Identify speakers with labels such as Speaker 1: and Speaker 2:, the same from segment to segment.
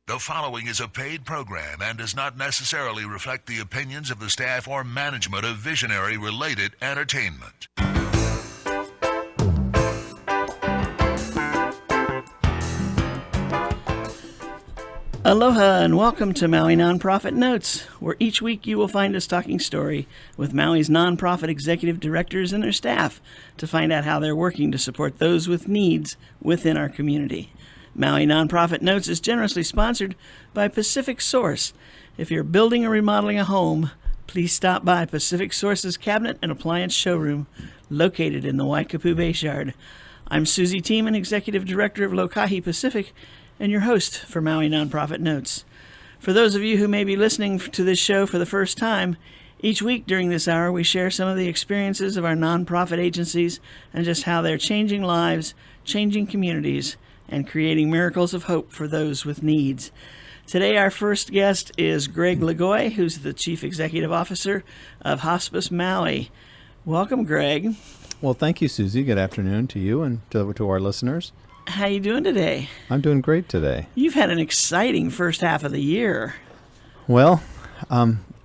Speaker 1: The following is a paid program and does not necessarily reflect the opinions of the staff or management of Visionary-related entertainment.
Speaker 2: Aloha and welcome to Maui Nonprofit Notes, where each week you will find us talking story with Maui's nonprofit executive directors and their staff to find out how they're working to support those with needs within our community. Maui Nonprofit Notes is generously sponsored by Pacific Source. If you're building or remodeling a home, please stop by Pacific Source's Cabinet and Appliance Showroom located in the Waikapu Bayshard. I'm Susie Tiemann, Executive Director of Lokahi Pacific, and your host for Maui Nonprofit Notes. For those of you who may be listening to this show for the first time, each week during this hour we share some of the experiences of our nonprofit agencies and just how they're changing lives, changing communities, and creating miracles of hope for those with needs. Today our first guest is Greg Lagoy, who's the Chief Executive Officer of Hospice Maui. Welcome, Greg.
Speaker 3: Well, thank you, Susie. Good afternoon to you and to our listeners.
Speaker 2: How you doing today?
Speaker 3: I'm doing great today.
Speaker 2: You've had an exciting first half of the year.
Speaker 3: Well,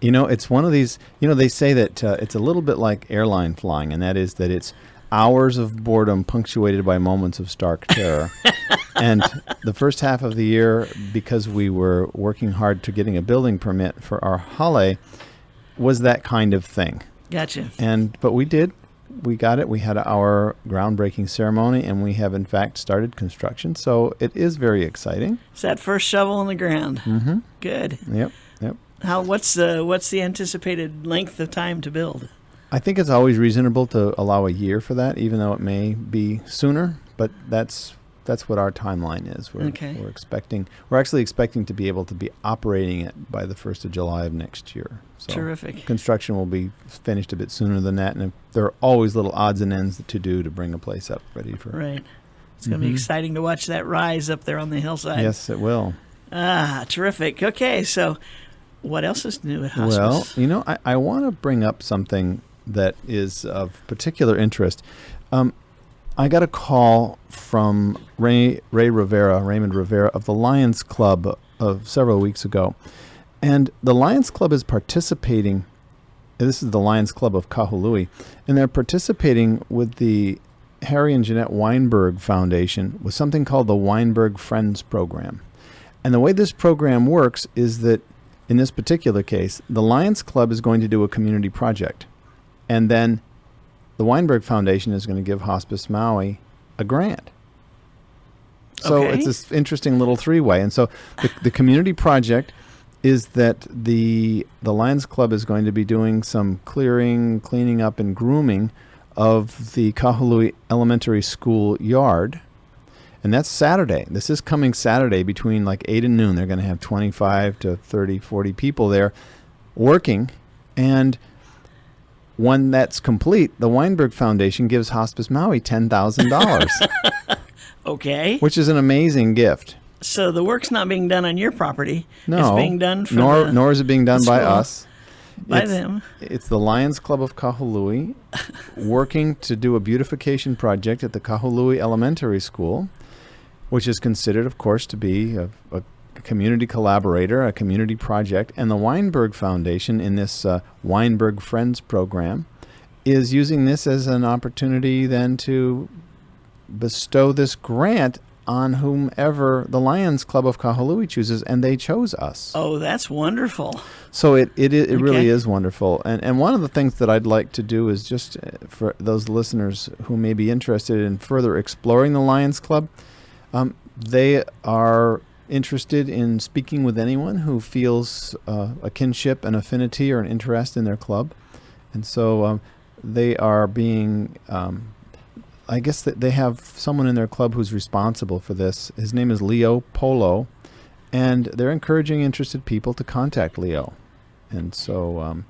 Speaker 3: it's one of these, they say that it's a little bit like airline flying, and that is that it's hours of boredom punctuated by moments of stark terror. And the first half of the year, because we were working hard to getting a building permit for our hale, was that kind of thing.
Speaker 2: Gotcha.
Speaker 3: But we did. We got it. We had our groundbreaking ceremony, and we have, in fact, started construction. So it is very exciting.
Speaker 2: It's that first shovel in the ground.
Speaker 3: Mm-hmm.
Speaker 2: Good.
Speaker 3: Yep.
Speaker 2: What's the anticipated length of time to build?
Speaker 3: I think it's always reasonable to allow a year for that, even though it may be sooner. But that's what our timeline is. We're actually expecting to be able to be operating it by the 1st of July of next year. So
Speaker 2: terrific.
Speaker 3: Construction will be finished a bit sooner than that, and there are always little odds and ends to do to bring a place up ready for.
Speaker 2: Right. It's going to be exciting to watch that rise up there on the hillside.
Speaker 3: Yes, it will.
Speaker 2: Terrific. Okay, so what else is new at Hospice?
Speaker 3: Well, I want to bring up something that is of particular interest. I got a call from Raymond Rivera of the Lions Club of several weeks ago. And the Lions Club is participating, this is the Lions Club of Kahului, and they're participating with the Harry and Jeanette Weinberg Foundation with something called the Weinberg Friends Program. And the way this program works is that, in this particular case, the Lions Club is going to do a community project. And then the Weinberg Foundation is going to give Hospice Maui a grant. So It's this interesting little three-way. And so the community project is that the Lions Club is going to be doing some cleaning up, and grooming of the Kahului Elementary School yard. And that's Saturday. This is coming Saturday between like 8 and noon. They're going to have 25 to 30, 40 people there working. And when that's complete, the Weinberg Foundation gives Hospice Maui $10,000.
Speaker 2: Okay.
Speaker 3: Which is an amazing gift.
Speaker 2: So the work's not being done on your property.
Speaker 3: No.
Speaker 2: It's being done for
Speaker 3: nor is it being done by us.
Speaker 2: By them.
Speaker 3: It's the Lions Club of Kahului working to do a beautification project at the Kahului Elementary School, which is considered, of course, to be a community collaborator, a community project. And the Weinberg Foundation, in this Weinberg Friends program, is using this as an opportunity then to bestow this grant on whomever the Lions Club of Kahului chooses, and they chose us.
Speaker 2: Oh, that's wonderful.
Speaker 3: So it really is wonderful. And one of the things that I'd like to do is just for those listeners who may be interested in further exploring the Lions Club, they are interested in speaking with anyone who feels a kinship, an affinity, or an interest in their club. And so they are being... I guess that they have someone in their club who's responsible for this. His name is Leo Polo, and they're encouraging interested people to contact Leo. And so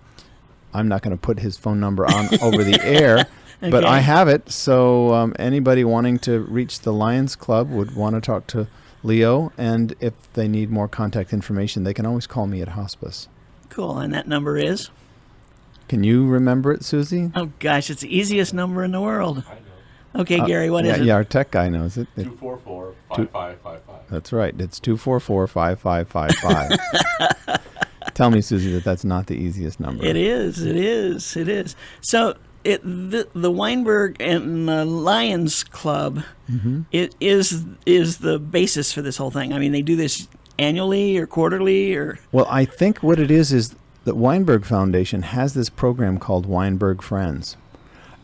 Speaker 3: I'm not going to put his phone number on over the air, but I have it. So anybody wanting to reach the Lions Club would want to talk to Leo, and if they need more contact information, they can always call me at Hospice.
Speaker 2: Cool, and that number is?
Speaker 3: Can you remember it, Susie?
Speaker 2: Oh, gosh, it's the easiest number in the world. Okay, Gary, what is it?
Speaker 3: Yeah, our tech guy knows it.
Speaker 4: 244-5555.
Speaker 3: That's right. It's 244-5555. Tell me, Susie, that's not the easiest number.
Speaker 2: It is. So the Weinberg and the Lions Club it is the basis for this whole thing. I mean, they do this annually or quarterly or...
Speaker 3: Well, I think what it is that Weinberg Foundation has this program called Weinberg Friends.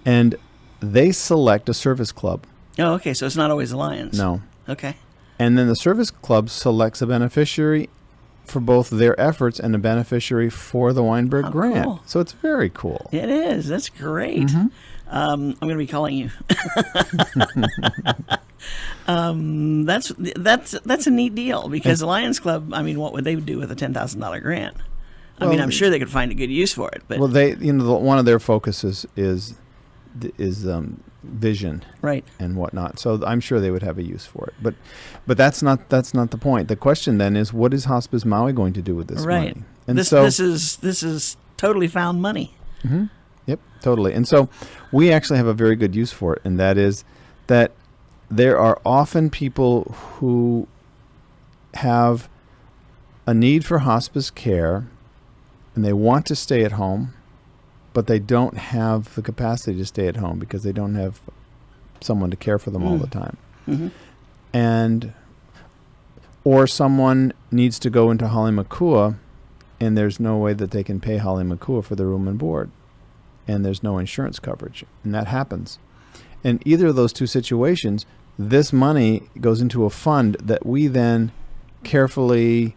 Speaker 3: And they select a service club.
Speaker 2: Oh, okay. So it's not always the Lions.
Speaker 3: No.
Speaker 2: Okay.
Speaker 3: And then the service club selects a beneficiary for both their efforts and a beneficiary for the Weinberg grant.
Speaker 2: Cool.
Speaker 3: So it's very cool.
Speaker 2: It is. That's great. I'm going to be calling you. That's a neat deal because the Lions Club, I mean, what would they do with a $10,000 grant? I mean, I'm sure they could find a good use for it. But
Speaker 3: well, they, one of their focuses is vision,
Speaker 2: right,
Speaker 3: and whatnot. So I'm sure they would have a use for it. But that's not the point. The question then is, what is Hospice Maui going to do with this money? And
Speaker 2: this is totally found money.
Speaker 3: Mm-hmm. Yep, totally. And so we actually have a very good use for it, and that is that there are often people who have a need for hospice care, and they want to stay at home, but they don't have the capacity to stay at home because they don't have someone to care for them all the time. And or someone needs to go into Holly Makua, and there's no way that they can pay Holly Makua for their room and board, and there's no insurance coverage, and that happens. In either of those two situations, this money goes into a fund that we then carefully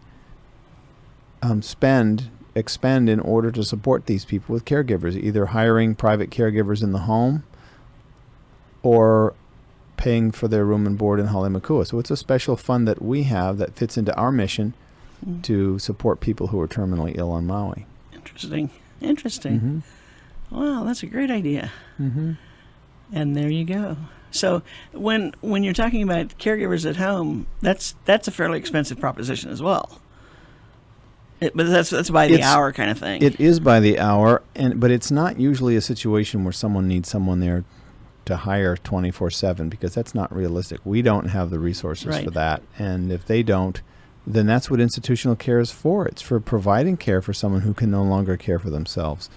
Speaker 3: expend in order to support these people with caregivers, either hiring private caregivers in the home or paying for their room and board in Holly Makua. So it's a special fund that we have that fits into our mission to support people who are terminally ill on Maui.
Speaker 2: Interesting. Wow, that's a great idea. And there you go. So when you're talking about caregivers at home, that's a fairly expensive proposition as well. But that's by the hour kind of thing.
Speaker 3: It is by the hour, but it's not usually a situation where someone needs someone there to hire 24/7 because that's not realistic. We don't have the resources for that, and if they don't, then that's what institutional care is for. It's for providing care for someone who can no longer care for themselves.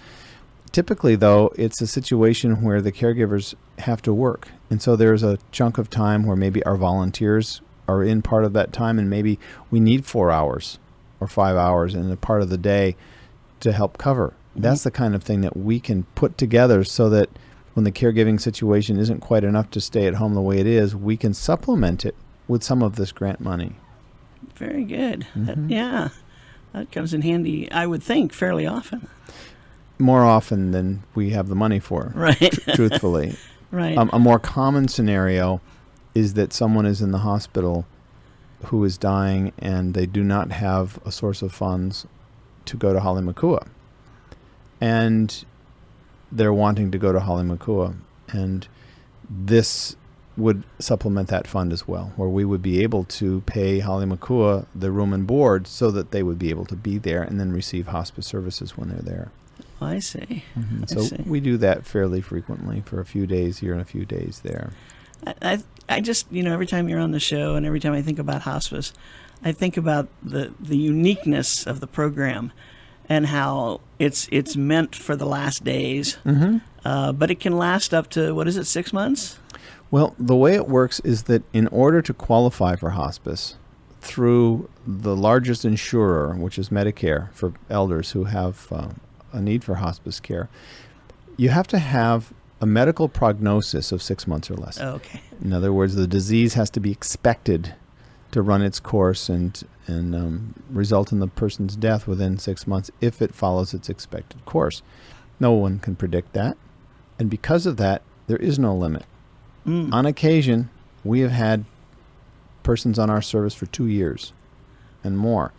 Speaker 3: Typically, though, it's a situation where the caregivers have to work, and so there's a chunk of time where maybe our volunteers are in part of that time, and maybe we need 4 hours or 5 hours in a part of the day to help cover. That's the kind of thing that we can put together so that when the caregiving situation isn't quite enough to stay at home the way it is, we can supplement it with some of this grant money.
Speaker 2: Very good. That comes in handy, I would think, fairly often.
Speaker 3: More often than we have the money for,
Speaker 2: right?
Speaker 3: Truthfully.
Speaker 2: Right.
Speaker 3: A more common scenario is that someone is in the hospital who is dying and they do not have a source of funds to go to Holly Makua. And they're wanting to go to Holly Makua. And this would supplement that fund as well, where we would be able to pay Holly Makua the room and board so that they would be able to be there and then receive hospice services when they're there.
Speaker 2: I see.
Speaker 3: So we do that fairly frequently for a few days here and a few days there.
Speaker 2: I just, every time you're on the show and every time I think about hospice, I think about the uniqueness of the program and how it's meant for the last days, but it can last up to, 6 months?
Speaker 3: Well, the way it works is that in order to qualify for hospice through the largest insurer, which is Medicare for elders who have a need for hospice care, you have to have a medical prognosis of 6 months or less.
Speaker 2: Oh, okay.
Speaker 3: In other words, the disease has to be expected to run its course and result in the person's death within 6 months if it follows its expected course. No one can predict that. And because of that, there is no limit. On occasion, we have had persons on our service for 2 years and more,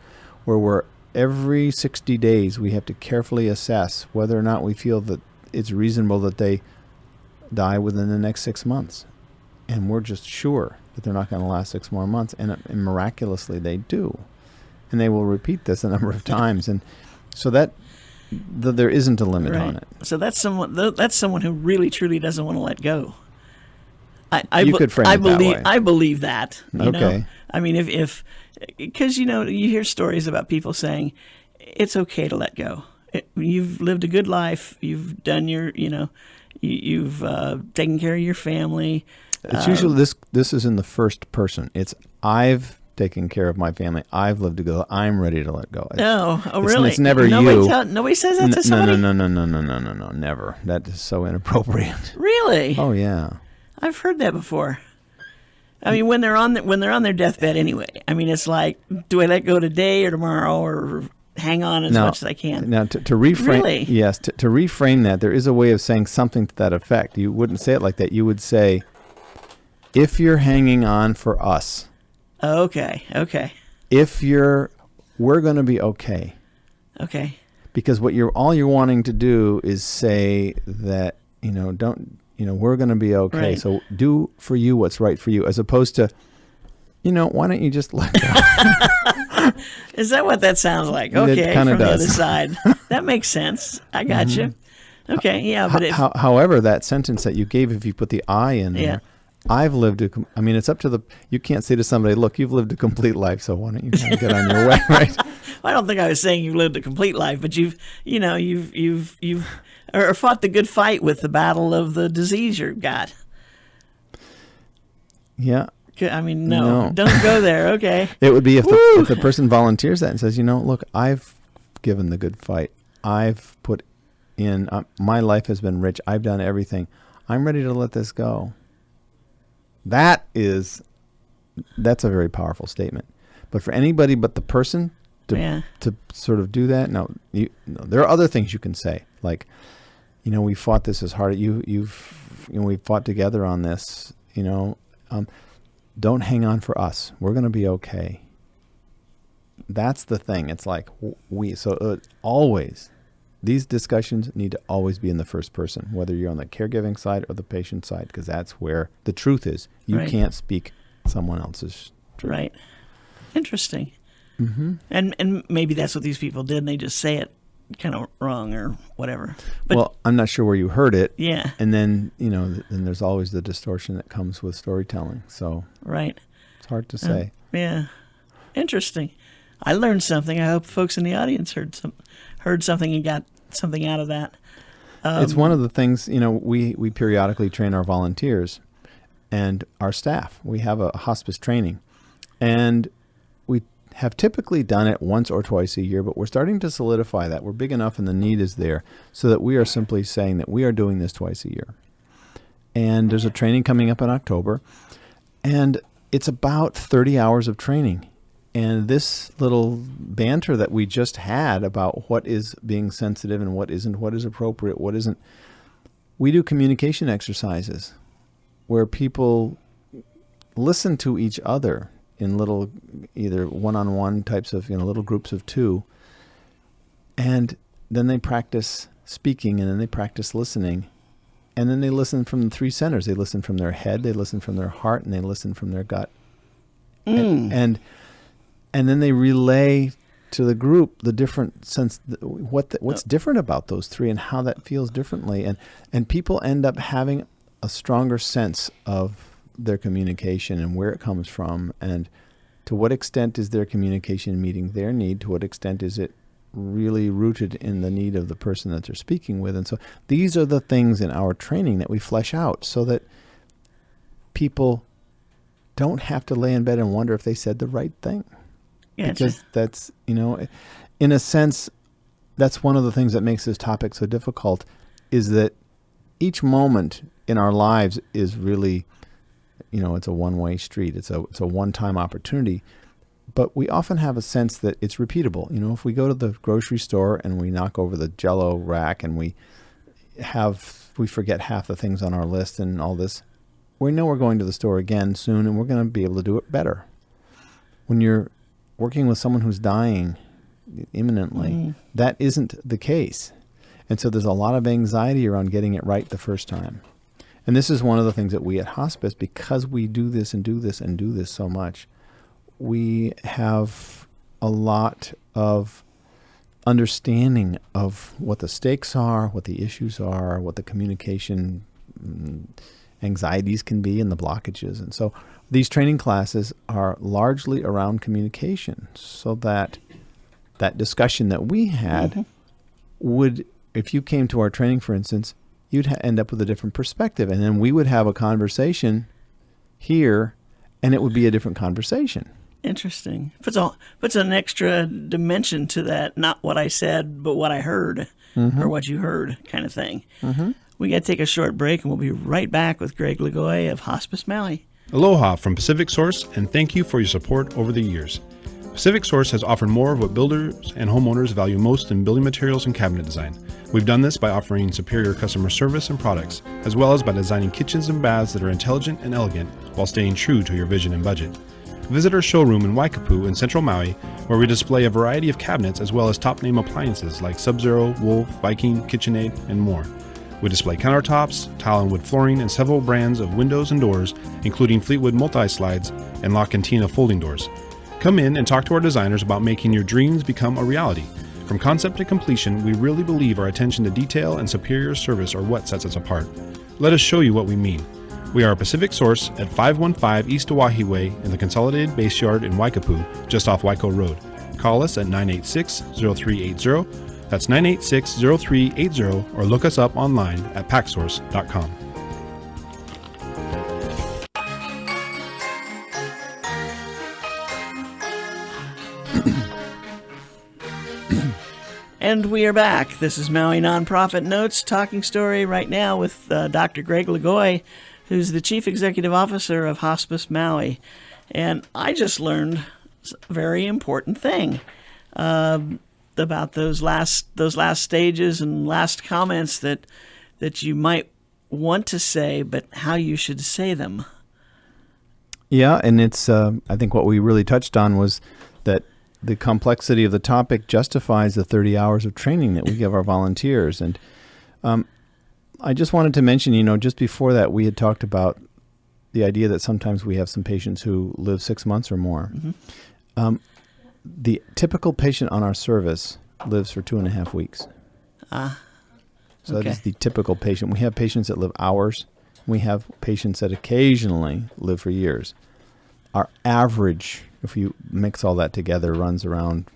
Speaker 3: where every 60 days we have to carefully assess whether or not we feel that it's reasonable that they die within the next 6 months. And we're just sure that they're not going to last 6 more months. And miraculously, they do. And they will repeat this a number of times. And so that there isn't a limit on it.
Speaker 2: So that's someone who really, truly doesn't want to let go.
Speaker 3: You could frame it that way.
Speaker 2: I believe that. You know?
Speaker 3: Okay.
Speaker 2: I mean, if because you hear stories about people saying it's okay to let go. You've lived a good life. You've done your, you've taken care of your family.
Speaker 3: It's usually this is in the first person. It's I've taken care of my family. I've lived a good life. I'm ready to let go.
Speaker 2: Really?
Speaker 3: It's never
Speaker 2: nobody
Speaker 3: you.
Speaker 2: Nobody says that to somebody?
Speaker 3: No, never. That is so inappropriate.
Speaker 2: Really?
Speaker 3: Oh yeah.
Speaker 2: I've heard that before. I mean, when they're on their deathbed anyway. I mean, it's like, do I let go today or tomorrow or hang on as much as I can?
Speaker 3: Now, to reframe,
Speaker 2: Really?
Speaker 3: yes, to reframe that, there is a way of saying something to that effect. You wouldn't say it like that. You would say, if you're hanging on for us.
Speaker 2: Okay.
Speaker 3: We're going to be okay.
Speaker 2: Okay.
Speaker 3: Because all you're wanting to do is say that, we're going to be okay.
Speaker 2: Right.
Speaker 3: So do for you what's right for you, as opposed to, why don't you just let go?
Speaker 2: Is that what that sounds like? Okay,
Speaker 3: kinda
Speaker 2: from the
Speaker 3: does.
Speaker 2: other side. That makes sense. I got you. Okay, yeah, but
Speaker 3: However, that sentence that you gave, if you put the I in there, I've lived it's up to you can't say to somebody, look, you've lived a complete life, so why don't you kind of get on your way, right?
Speaker 2: I don't think I was saying you've lived a complete life, but you've or fought the good fight with the battle of the disease you've got.
Speaker 3: Yeah.
Speaker 2: I mean, no. Don't go there. Okay.
Speaker 3: It would be if the person volunteers that and says, look, I've given the good fight. I've put in, my life has been rich. I've done everything. I'm ready to let this go. That's a very powerful statement. But for anybody but the person to sort of do that, there are other things you can say. Like, we fought this as hard. We fought together on this, don't hang on for us. We're going to be okay. That's the thing. It's like always, these discussions need to always be in the first person, whether you're on the caregiving side or the patient side, because that's where the truth is. You can't speak someone else's truth.
Speaker 2: Right. Interesting.
Speaker 3: Mm-hmm.
Speaker 2: And maybe that's what these people did, and they just say it kind of wrong or whatever. But,
Speaker 3: I'm not sure where you heard it.
Speaker 2: Yeah.
Speaker 3: And then, then there's always the distortion that comes with storytelling. So
Speaker 2: right.
Speaker 3: It's hard to say.
Speaker 2: Yeah. Interesting. I learned something. I hope folks in the audience heard something and got something out of that.
Speaker 3: It's one of the things, we periodically train our volunteers and our staff. We have a hospice training, and we have typically done it once or twice a year, but we're starting to solidify that. We're big enough and the need is there so that we are simply saying that we are doing this twice a year. And there's a training coming up in October, and it's about 30 hours of training. And this little banter that we just had about what is being sensitive and what isn't, what is appropriate, what isn't, we do communication exercises where people listen to each other in little, either one-on-one types of, little groups of two. And then they practice speaking, and then they practice listening. And then they listen from the three centers. They listen from their head, they listen from their heart, and they listen from their gut. And then they relay to the group the different sense, what's different about those three and how that feels differently. And people end up having a stronger sense of their communication and where it comes from, and to what extent is their communication meeting their need, to what extent is it really rooted in the need of the person that they're speaking with. And so these are the things in our training that we flesh out so that people don't have to lay in bed and wonder if they said the right thing.
Speaker 2: Gotcha.
Speaker 3: Because that's, in a sense, that's one of the things that makes this topic so difficult, is that each moment in our lives is really, it's a one-way street. It's a one-time opportunity. But we often have a sense that it's repeatable. If we go to the grocery store and we knock over the Jell-O rack and we forget half the things on our list and all this, we know we're going to the store again soon and we're going to be able to do it better. When you're working with someone who's dying imminently, that isn't the case. And so there's a lot of anxiety around getting it right the first time. And this is one of the things that we at hospice, because we do this and do this and do this so much, we have a lot of understanding of what the stakes are, what the issues are, what the communication anxieties can be and the blockages. And so these training classes are largely around communication, so that that discussion that we had would, if you came to our training, for instance, you'd end up with a different perspective. And then we would have a conversation here, and it would be a different conversation.
Speaker 2: Interesting. Puts an extra dimension to that, not what I said, but what I heard, or what you heard kind of thing. We got to take a short break, and we'll be right back with Greg Lagoy of Hospice Maui.
Speaker 5: Aloha from Pacific Source, and thank you for your support over the years. Pacific Source has offered more of what builders and homeowners value most in building materials and cabinet design. We've done this by offering superior customer service and products, as well as by designing kitchens and baths that are intelligent and elegant while staying true to your vision and budget. Visit our showroom in Waikapu in Central Maui, where we display a variety of cabinets as well as top-name appliances like Sub-Zero, Wolf, Viking, KitchenAid, and more. We display countertops, tile and wood flooring, and several brands of windows and doors, including Fleetwood multi-slides and La Cantina folding doors. Come in and talk to our designers about making your dreams become a reality. From concept to completion, we really believe our attention to detail and superior service are what sets us apart. Let us show you what we mean. We are a Pacific Source at 515 East Oahe Way in the Consolidated Base Yard in Waikapu, just off Waiko Road. Call us at 986-0380. That's 986-0380, or look us up online at packsource.com.
Speaker 2: And we are back. This is Maui Nonprofit Notes, talking story right now with Dr. Greg Lagoy, who's the Chief Executive Officer of Hospice Maui. And I just learned a very important thing about those last stages and last comments that you might want to say, but how you should say them.
Speaker 3: Yeah, and it's I think what we really touched on was that the complexity of the topic justifies the 30 hours of training that we give our volunteers. And I just wanted to mention, just before that, we had talked about the idea that sometimes we have some patients who live 6 months or more. The typical patient on our service lives for 2.5 weeks. So that is the typical patient. We have patients that live hours. We have patients that occasionally live for years. Our average, if you mix all that together, runs around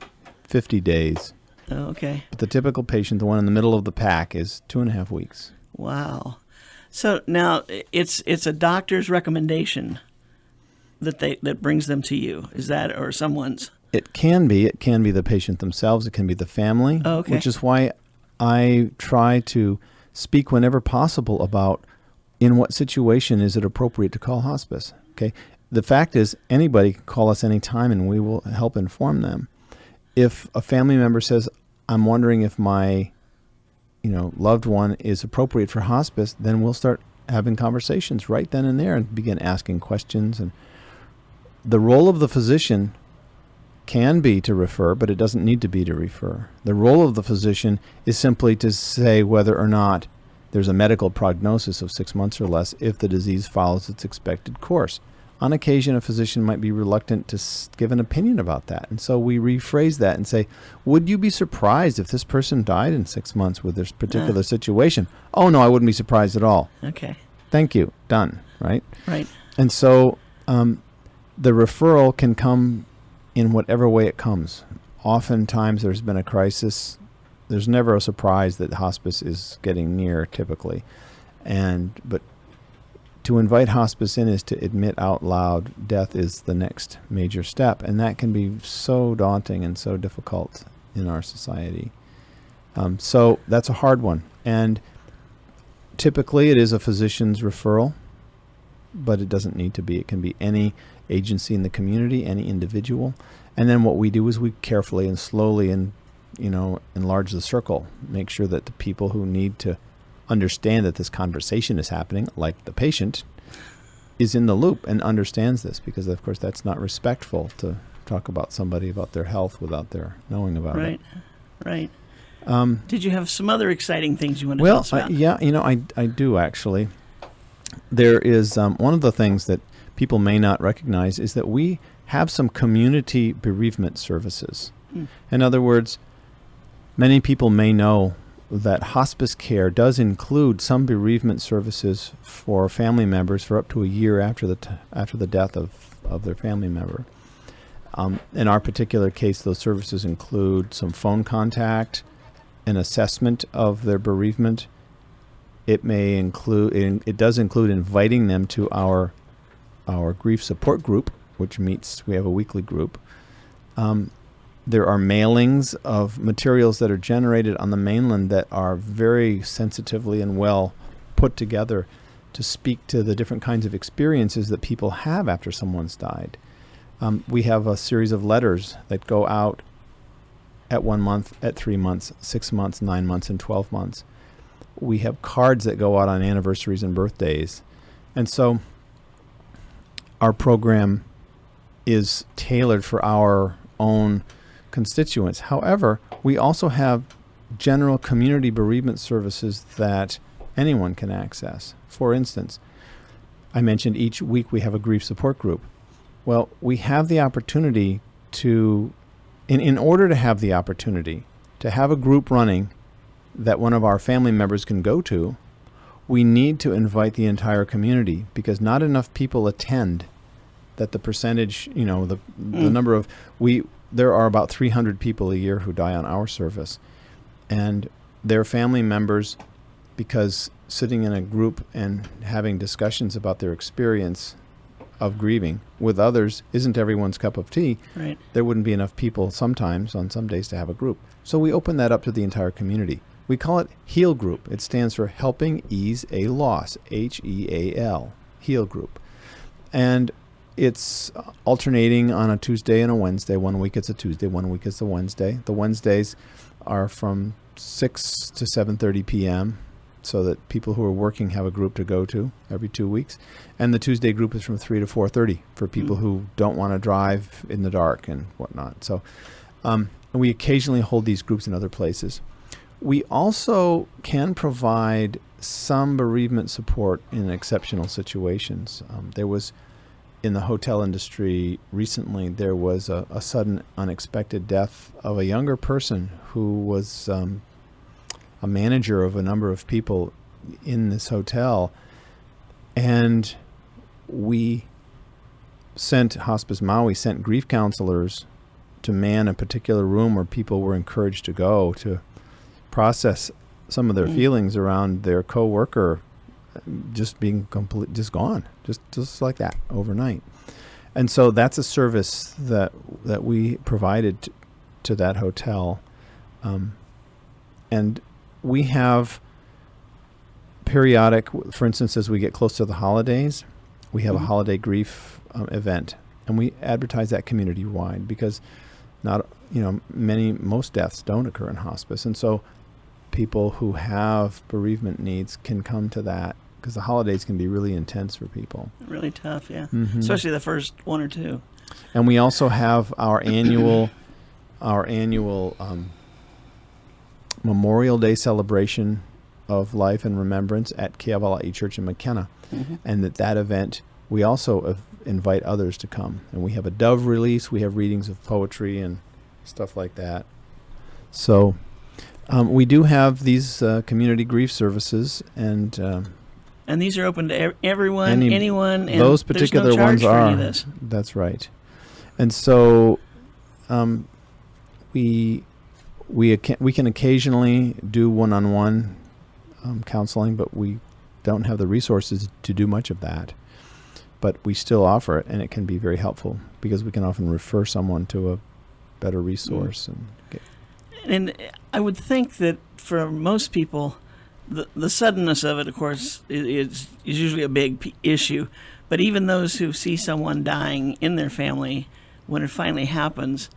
Speaker 3: 50 days.
Speaker 2: Oh, okay.
Speaker 3: But the typical patient, the one in the middle of the pack, is 2.5 weeks.
Speaker 2: Wow. So now it's a doctor's recommendation that brings them to you. Is that, or someone's? It
Speaker 3: can be the patient themselves. It can be the family.
Speaker 2: Oh, okay.
Speaker 3: Which is why I try to speak whenever possible about in what situation is it appropriate to call hospice. Okay. The fact is, anybody can call us anytime and we will help inform them. If a family member says, I'm wondering if my loved one is appropriate for hospice, then we'll start having conversations right then and there and begin asking questions. And the role of the physician can be to refer, but it doesn't need to be to refer. The role of the physician is simply to say whether or not there's a medical prognosis of 6 months or less if the disease follows its expected course. On occasion, a physician might be reluctant to give an opinion about that. And so we rephrase that and say, would you be surprised if this person died in 6 months with this particular situation? Oh, no, I wouldn't be surprised at all.
Speaker 2: Okay.
Speaker 3: Thank you. Done. Right?
Speaker 2: Right.
Speaker 3: And so the referral can come in whatever way it comes. Oftentimes there's been a crisis. There's never a surprise that hospice is getting near, typically. But to invite hospice in is to admit out loud death is the next major step, and that can be so daunting and so difficult in our society. So that's a hard one. And typically it is a physician's referral, but it doesn't need to be. It can be any agency in the community, any individual. And then what we do is we carefully and slowly enlarge the circle, make sure that the people who need to understand that this conversation is happening, like the patient, is in the loop and understands this, because of course that's not respectful to talk about somebody about their health without their knowing about it.
Speaker 2: Right. Did you have some other exciting things you want to tell us about?
Speaker 3: I do actually. There is one of the things that people may not recognize is that we have some community bereavement services. In other words, many people may know that hospice care does include some bereavement services for family members for up to a year after the death of their family member. In our particular case, those services include some phone contact, an assessment of their bereavement. It does include inviting them to our grief support group, which meets. We have a weekly group. There are mailings of materials that are generated on the mainland that are very sensitively and well put together to speak to the different kinds of experiences that people have after someone's died. We have a series of letters that go out at 1 month, at 3 months, 6 months, 9 months, and 12 months. We have cards that go out on anniversaries and birthdays. And so our program is tailored for our own constituents. However, we also have general community bereavement services that anyone can access. For instance, I mentioned each week we have a grief support group. Well, we have the opportunity to, in order to have the opportunity to have a group running that one of our family members can go to, we need to invite the entire community because not enough people attend. That the percentage, the number of, there are about 300 people a year who die on our service. And their family members, because sitting in a group and having discussions about their experience of grieving with others isn't everyone's cup of tea.
Speaker 2: Right.
Speaker 3: There wouldn't be enough people sometimes on some days to have a group. So we open that up to the entire community. We call it HEAL Group. It stands for Helping Ease a Loss, HEAL, HEAL Group. And it's alternating on a Tuesday and a Wednesday. 1 week it's a Tuesday, 1 week it's a Wednesday. The Wednesdays are from 6 to 7:30 p.m. so that people who are working have a group to go to every 2 weeks. And the Tuesday group is from 3 to 4:30 for people who don't want to drive in the dark and whatnot. So we occasionally hold these groups in other places. We also can provide some bereavement support in exceptional situations. There was in the hotel industry recently, there was a sudden unexpected death of a younger person who was a manager of a number of people in this hotel. And Hospice Maui sent grief counselors to man a particular room where people were encouraged to go to process some of their feelings around their coworker just being just gone, just like that overnight. And so that's a service that we provided to that hotel. And we have periodic, for instance, as we get close to the holidays, we have a holiday grief event, and we advertise that community-wide because most deaths don't occur in hospice. And so people who have bereavement needs can come to that because the holidays can be really intense for people.
Speaker 2: Really tough, yeah. Especially the first 1 or 2.
Speaker 3: And we also have our annual Memorial Day celebration of life and remembrance at Keavalai Church in McKenna. And that event, we also invite others to come. And we have a dove release. We have readings of poetry and stuff like that. So we do have these community grief services,
Speaker 2: and these are open to everyone, anyone. And
Speaker 3: those particular
Speaker 2: there's no charge
Speaker 3: ones
Speaker 2: for
Speaker 3: are.
Speaker 2: any of this.
Speaker 3: That's right. And so we can occasionally do one-on-one counseling, but we don't have the resources to do much of that. But we still offer it, and it can be very helpful because we can often refer someone to a better resource.
Speaker 2: And I would think that for most people, the suddenness of it, of course, is usually a big issue. But even those who see someone dying in their family, when it finally happens,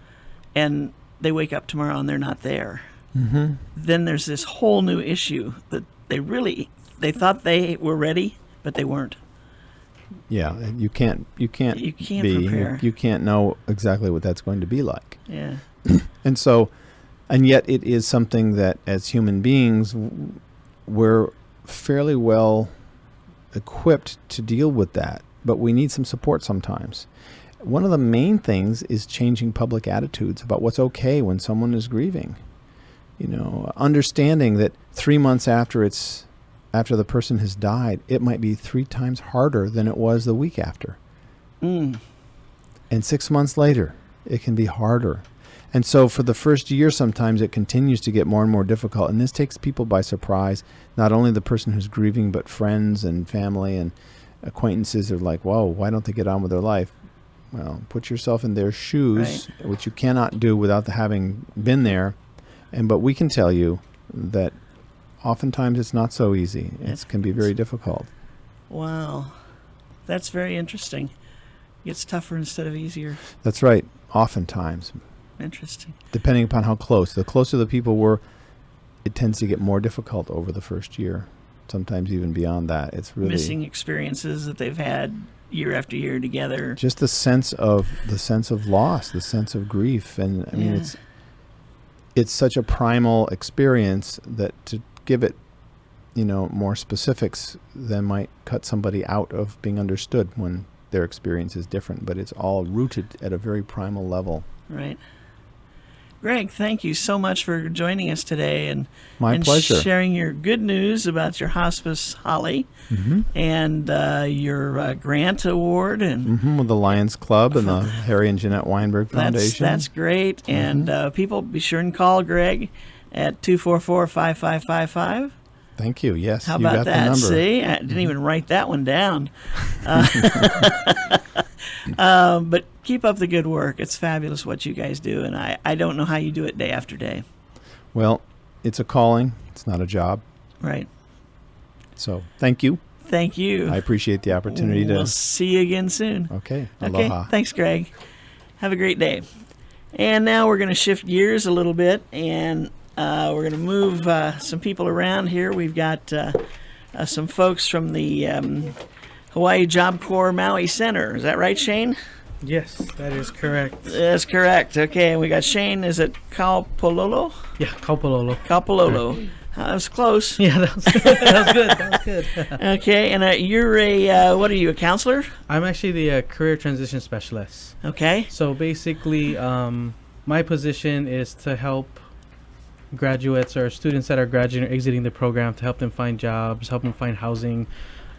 Speaker 2: and they wake up tomorrow and they're not there, then there's this whole new issue that they thought they were ready, but they weren't.
Speaker 3: Yeah, you can't
Speaker 2: prepare.
Speaker 3: You can't know exactly what that's going to be like.
Speaker 2: Yeah.
Speaker 3: And yet it is something that as human beings, we're fairly well equipped to deal with that, but we need some support sometimes. One of the main things is changing public attitudes about what's okay when someone is grieving. understanding that 3 months after the person has died, it might be 3 times harder than it was the week after. And 6 months later, it can be harder. And so for the first year, sometimes it continues to get more and more difficult. And this takes people by surprise, not only the person who's grieving, but friends and family and acquaintances are like, whoa, why don't they get on with their life? Well, put yourself in their shoes,
Speaker 2: Right.
Speaker 3: which you cannot do without having been there. But we can tell you that oftentimes it's not so easy. It can be very difficult.
Speaker 2: Wow. That's very interesting. It gets tougher instead of easier.
Speaker 3: That's right. Oftentimes.
Speaker 2: Interesting.
Speaker 3: Depending upon how close. The closer the people were, it tends to get more difficult over the first year. Sometimes even beyond that. It's really
Speaker 2: Missing experiences that they've had year after year together.
Speaker 3: just the sense of loss, the sense of grief, and I mean
Speaker 2: Yeah.
Speaker 3: it's such a primal experience that to give it, more specifics then might cut somebody out of being understood when their experience is different. But it's all rooted at a very primal level.
Speaker 2: Right. Greg, thank you so much for joining us today and
Speaker 3: Pleasure.
Speaker 2: sharing your good news about your hospice Holly and your grant award and
Speaker 3: With the Lions Club and the Harry and Jeanette Weinberg Foundation.
Speaker 2: that's great. And people, be sure and call Greg at 244-5555.
Speaker 3: Thank you. Yes,
Speaker 2: How
Speaker 3: you
Speaker 2: about
Speaker 3: got
Speaker 2: that?
Speaker 3: the number.
Speaker 2: See, I didn't even write that one down. But keep up the good work. It's fabulous what you guys do, and I don't know how you do it day after day.
Speaker 3: Well, it's a calling. It's not a job.
Speaker 2: Right.
Speaker 3: So thank you.
Speaker 2: Thank you.
Speaker 3: I appreciate the opportunity
Speaker 2: We'll
Speaker 3: to.
Speaker 2: see you again soon.
Speaker 3: Okay.
Speaker 2: Okay.
Speaker 3: Aloha.
Speaker 2: Thanks, Greg. Have a great day. And now we're going to shift gears a little bit, and we're going to move some people around here. We've got some folks from the Hawaii Job Corps Maui Center. Is that right, Shane?
Speaker 6: Yes, that is correct.
Speaker 2: That's correct. Okay, and we got Shane. Is it Kaupololo?
Speaker 6: Yeah, Kaupololo.
Speaker 2: Kaupololo. That was close.
Speaker 6: Yeah, that was good. That was good. That was good.
Speaker 2: Okay, and you're a, what are you, a counselor?
Speaker 6: I'm actually the career transition specialist.
Speaker 2: Okay.
Speaker 6: So basically, my position is to help graduates or students that are graduating or exiting the program to help them find jobs, help them find housing,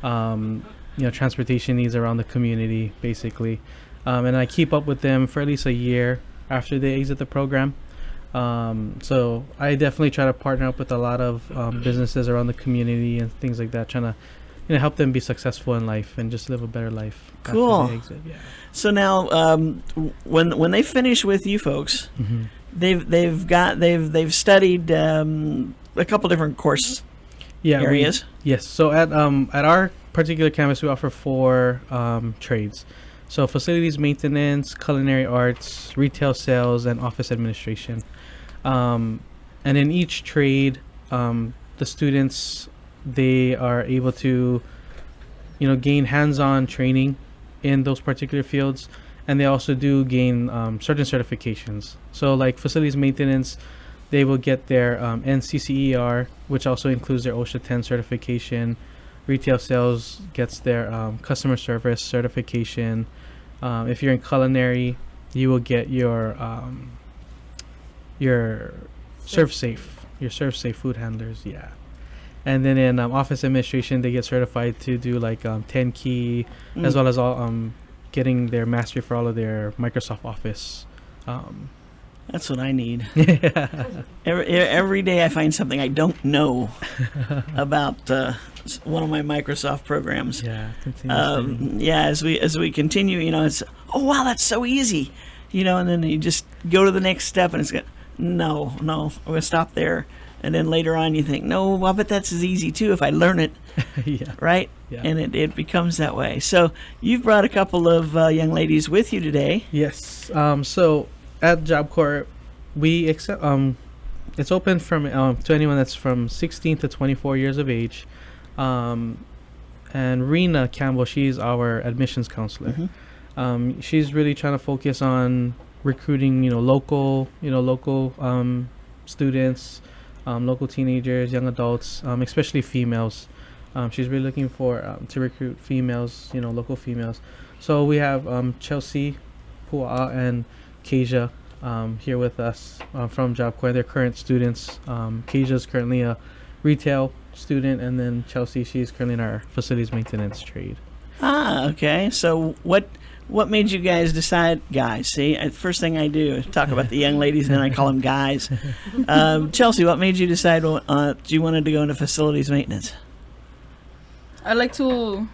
Speaker 6: transportation needs around the community, basically. And I keep up with them for at least a year after they exit the program. So I definitely try to partner up with a lot of businesses around the community and things like that, trying to help them be successful in life and just live a better life.
Speaker 2: Cool.
Speaker 6: After they exit. Yeah.
Speaker 2: So now, when they finish with you folks, they've studied a couple different course areas.
Speaker 6: Yes. So at our particular campus, we offer 4 trades. So facilities maintenance, culinary arts, retail sales, and office administration. And in each trade, the students, they are able to, gain hands-on training in those particular fields. And they also do gain certain certifications. So like facilities maintenance, they will get their NCCER, which also includes their OSHA 10 certification. Retail sales gets their customer service certification. If you're in culinary, you will get your ServSafe food handlers. Yeah. And then in office administration, they get certified to do like 10 key, as well as all getting their mastery for all of their Microsoft Office.
Speaker 2: That's what I need. Every day I find something I don't know about one of my Microsoft programs.
Speaker 6: Yeah, continuously.
Speaker 2: As we continue, it's, oh wow, that's so easy, and then you just go to the next step and it's got, no, I'm gonna stop there, and then later on you think, no, I bet that's as easy too if I learn it.
Speaker 6: Yeah.
Speaker 2: Right?
Speaker 6: Yeah.
Speaker 2: And it becomes that way. So you've brought a couple of young ladies with you today.
Speaker 6: Yes. So at Job Corps, we accept. It's open from to anyone that's from 16 to 24 years of age. And Rena Campbell, she's our admissions counselor. She's really trying to focus on recruiting, local students, local teenagers, young adults, especially females. She's really looking for to recruit females, local females. So we have Chelsea, Pua'a, and Kasia. here with us from Job Corps. They're current students. Keisha's currently a retail student, and then Chelsea, she's currently in our facilities maintenance trade.
Speaker 2: Ah, okay. So what made you guys decide, guys? See, first thing I do is talk about the young ladies, and then I call them guys. Chelsea, what made you decide you wanted to go into facilities maintenance?
Speaker 7: I like to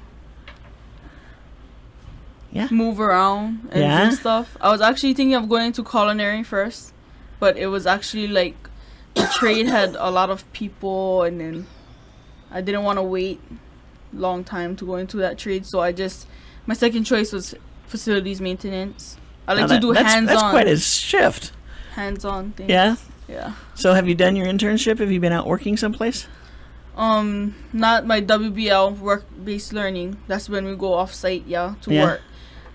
Speaker 2: Yeah.
Speaker 7: move around and
Speaker 2: Yeah?
Speaker 7: do stuff. I was actually thinking of going to culinary first, but it was actually like the trade had a lot of people, and then I didn't want to wait long time to go into that trade, so my second choice was facilities maintenance. I like
Speaker 2: Now
Speaker 7: to do
Speaker 2: that's
Speaker 7: hands-on
Speaker 2: quite a shift.
Speaker 7: hands-on things.
Speaker 2: Yeah.
Speaker 7: Yeah.
Speaker 2: So have you done your internship? Have you been out working someplace?
Speaker 7: Not my WBL, work-based learning. That's when we go off-site, to
Speaker 2: Yeah.
Speaker 7: work.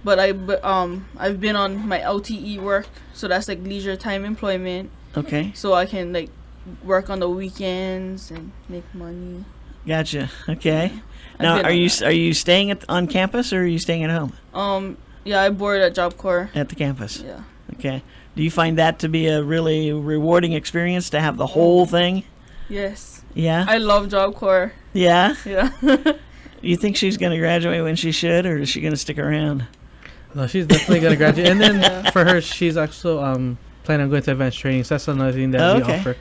Speaker 7: But I've been on my LTE work, so that's like leisure time employment.
Speaker 2: Okay.
Speaker 7: So I can like work on the weekends and make money.
Speaker 2: Gotcha. Okay.
Speaker 7: I've
Speaker 2: Now,
Speaker 7: been
Speaker 2: are
Speaker 7: on
Speaker 2: you
Speaker 7: that.
Speaker 2: staying on campus, or are you staying at home?
Speaker 7: Yeah, I board at Job Corps.
Speaker 2: At the campus.
Speaker 7: Yeah.
Speaker 2: Okay. Do you find that to be a really rewarding experience to have the whole thing?
Speaker 7: Yes.
Speaker 2: Yeah.
Speaker 7: I love Job Corps.
Speaker 2: Yeah.
Speaker 7: Yeah.
Speaker 2: You think she's going to graduate when she should, or is she going to stick around?
Speaker 6: No, she's definitely gonna graduate. And then
Speaker 7: Yeah.
Speaker 6: for her, she's also planning on going to advanced training. So that's another thing that we
Speaker 2: Okay.
Speaker 6: offer.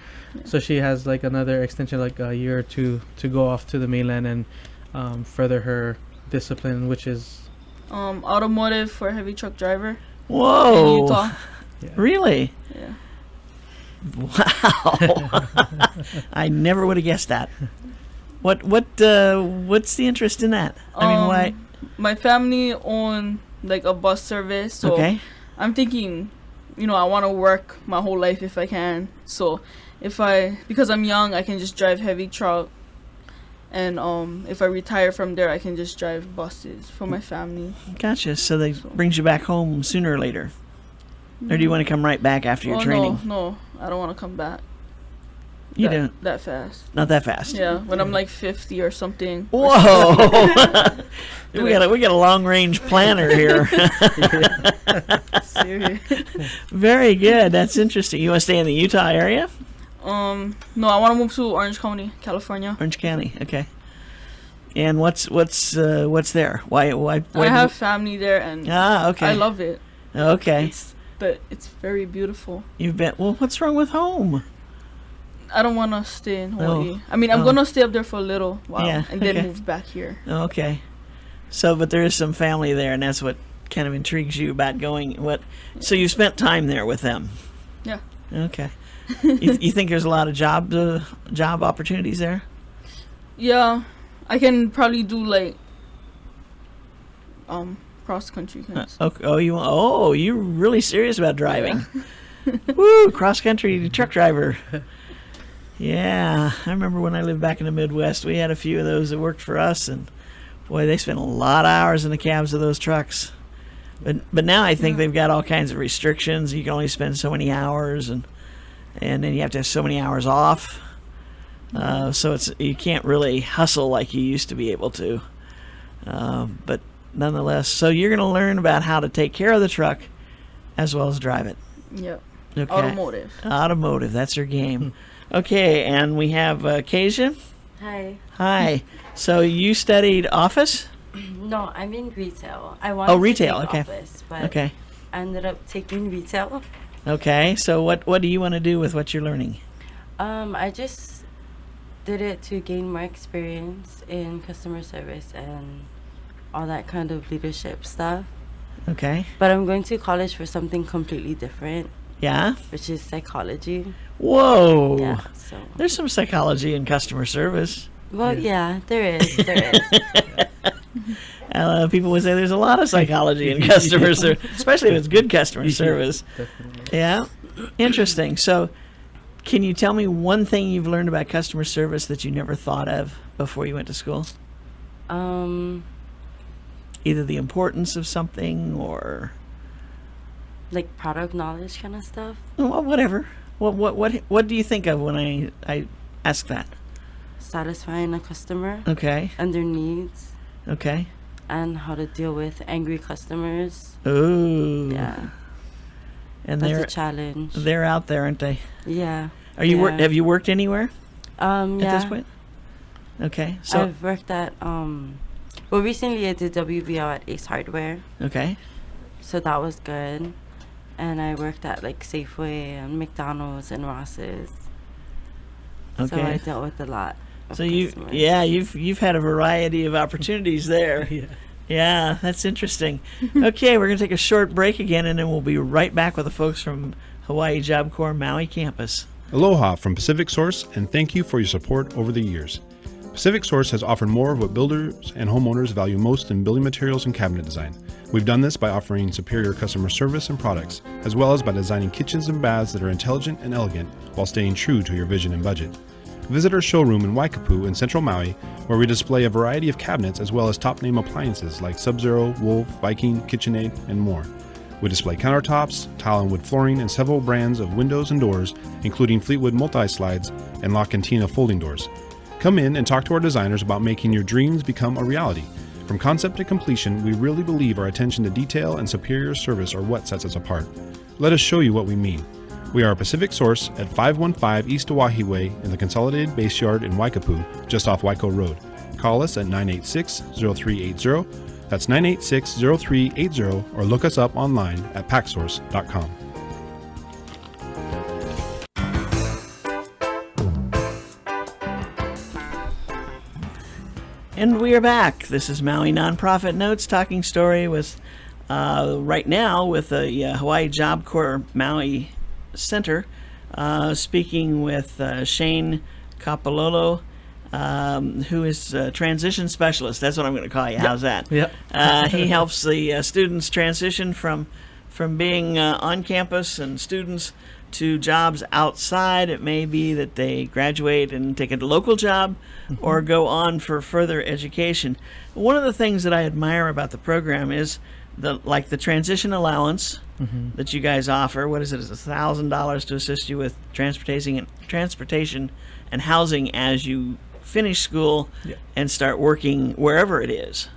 Speaker 6: So she has like another extension, like a year or two, to go off to the mainland and further her discipline, which is
Speaker 7: Automotive for heavy truck driver in
Speaker 2: Whoa.
Speaker 7: Utah.
Speaker 6: yeah.
Speaker 2: Really?
Speaker 7: Yeah.
Speaker 2: Wow. I never would have guessed that. What's the interest in that? I mean, why?
Speaker 7: My family own like a bus service, so
Speaker 2: Okay.
Speaker 7: I'm thinking, I want to work my whole life if I can. So because I'm young, I can just drive heavy truck, and if I retire from there, I can just drive buses for my family.
Speaker 2: Gotcha. So that brings you back home sooner or later. Or do you want to come right back after your training?
Speaker 7: No, I don't want to come back.
Speaker 2: You
Speaker 7: that,
Speaker 2: don't.
Speaker 7: that fast.
Speaker 2: Not that fast.
Speaker 7: Yeah, when I'm like 50 or something.
Speaker 2: Whoa. we got a long range planner here.
Speaker 7: Serious.
Speaker 2: Very good. That's interesting. You want to stay in the Utah area?
Speaker 7: No, I want to move to Orange County, California.
Speaker 2: Orange County. Okay. And what's there? Why
Speaker 7: I have family there, and
Speaker 2: okay.
Speaker 7: I love it.
Speaker 2: Okay.
Speaker 7: It's very beautiful.
Speaker 2: You've been. Well, what's wrong with home?
Speaker 7: I don't want to stay in Hawaii.
Speaker 2: Oh.
Speaker 7: I mean, I'm
Speaker 2: Oh.
Speaker 7: gonna stay up there for a little while,
Speaker 2: Yeah,
Speaker 7: and then
Speaker 2: okay.
Speaker 7: move back here.
Speaker 2: Okay. So, but there is some family there, and that's what kind of intrigues you about going. So you spent time there with them.
Speaker 7: Yeah.
Speaker 2: Okay. you think there's a lot of job opportunities there?
Speaker 7: Yeah, I can probably do like cross country.
Speaker 2: Okay. You're really serious about driving. Woo, cross country truck driver. Yeah, I remember when I lived back in the Midwest, we had a few of those that worked for us, and boy, they spent a lot of hours in the cabs of those trucks. But now I think they've got all kinds of restrictions. You can only spend so many hours, and then you have to have so many hours off. So you can't really hustle like you used to be able to. But nonetheless, so you're going to learn about how to take care of the truck as well as drive it.
Speaker 7: Yep.
Speaker 2: Okay.
Speaker 7: Automotive.
Speaker 2: That's her game. Okay, and we have Kezia.
Speaker 8: Hi.
Speaker 2: Hi. So you studied office?
Speaker 8: No, I'm in retail. I wanted
Speaker 2: retail,
Speaker 8: to take
Speaker 2: okay.
Speaker 8: office, but
Speaker 2: Okay.
Speaker 8: I ended up taking retail.
Speaker 2: Okay. So what do you want to do with what you're learning?
Speaker 8: I just did it to gain more experience in customer service and all that kind of leadership stuff.
Speaker 2: Okay.
Speaker 8: But I'm going to college for something completely different,
Speaker 2: Yeah.
Speaker 8: which is psychology.
Speaker 2: Whoa.
Speaker 8: Yeah, so.
Speaker 2: There's some psychology in customer service.
Speaker 8: Well, yeah, there is. There is.
Speaker 2: People would say there's a lot of psychology in customer service, especially if it's good customer service.
Speaker 6: Definitely.
Speaker 2: Yeah. Interesting. So, can you tell me one thing you've learned about customer service that you never thought of before you went to school? Either the importance of something or
Speaker 8: Like product knowledge kind of stuff.
Speaker 2: well, whatever. What do you think of when I ask that?
Speaker 8: Satisfying a customer
Speaker 2: Okay.
Speaker 8: and their needs,
Speaker 2: Okay.
Speaker 8: and how to deal with angry customers.
Speaker 2: Ooh.
Speaker 8: Yeah.
Speaker 2: And
Speaker 8: That's a challenge.
Speaker 2: they're out there, aren't they?
Speaker 8: Yeah.
Speaker 2: Are you have you worked anywhere
Speaker 8: Yeah.
Speaker 2: at this point? Okay. So
Speaker 8: I've worked at well, recently I did WBL at Ace Hardware,
Speaker 2: okay.
Speaker 8: so that was good. And I worked at like Safeway and McDonald's and Ross's. So I
Speaker 2: Okay.
Speaker 8: dealt with a lot. Of
Speaker 2: So
Speaker 8: customers.
Speaker 2: you've had a variety of opportunities there.
Speaker 6: Yeah.
Speaker 2: Yeah, that's interesting. Okay, we're going to take a short break again, and then we'll be right back with the folks from Hawaii Job Corps Maui campus.
Speaker 5: Aloha from Pacific Source, and thank you for your support over the years. Pacific Source has offered more of what builders and homeowners value most in building materials and cabinet design. We've done this by offering superior customer service and products, as well as by designing kitchens and baths that are intelligent and elegant while staying true to your vision and budget. Visit our showroom in Waikapu in central Maui, where we display a variety of cabinets as well as top-name appliances like Sub-Zero, Wolf, Viking, KitchenAid, and more. We display countertops, tile and wood flooring, and several brands of windows and doors, including Fleetwood multi-slides and La Cantina folding doors. Come in and talk to our designers about making your dreams become a reality. From concept to completion, we really believe our attention to detail and superior service are what sets us apart. Let us show you what we mean. We are a Pacific Source at 515 East Oahe Way in the Consolidated Base Yard in Waikapu, just off Waiko Road. Call us at 986-0380. That's 986-0380, or look us up online at packsource.com.
Speaker 2: And we are back. This is Maui Nonprofit Notes, talking story with, right now, with the Hawaii Job Corps Maui Center, speaking with Shane Kapololo, who is a transition specialist. That's what I'm going to call you. How's that?
Speaker 6: Yep.
Speaker 2: He helps the students transition from being on campus and students to jobs outside. It may be that they graduate and take a local job or go on for further education. One of the things that I admire about the program is the transition allowance that you guys offer. What is it? It's $1,000 to assist you with transportation and housing as you finish school and start working wherever it is.